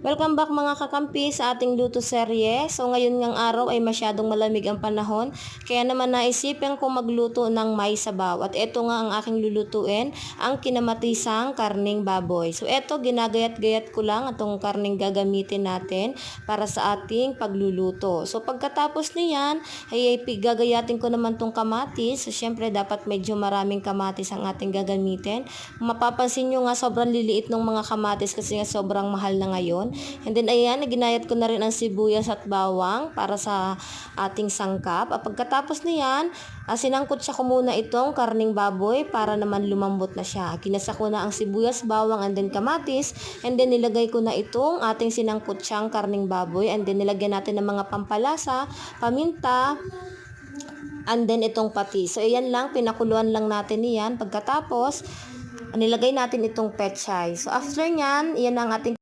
Welcome back mga kakampi sa ating luto serye. So ngayon ngang araw ay masyadong malamig ang panahon, kaya naman naisipan kong magluto ng may sabaw. At ito nga ang aking lulutuin, ang kinamatisang karning baboy. So ito, ginagayat-gayat ko lang itong karning gagamitin natin para sa ating pagluluto. So pagkatapos niyan, ay gagayatin ko naman tong kamatis. So syempre dapat medyo maraming kamatis ang ating gagamitin. Mapapansin nyo nga sobrang liliit ng mga kamatis kasi nga sobrang mahal na ngayon. And then ayan, ginayat ko na rin ang sibuyas at bawang para sa ating sangkap. At pagkatapos niyan, sinangkot siya ko muna itong karning baboy para naman lumambot na siya. Kinasa ko na ang sibuyas, bawang, and then kamatis. And then nilagay ko na itong ating sinangkot siyang karning baboy. And then nilagyan natin ng mga pampalasa, paminta, and then itong patis. So ayan lang, pinakuluan lang natin iyan. Pagkatapos, nilagay natin itong pechay. So after nyan, iyan ang ating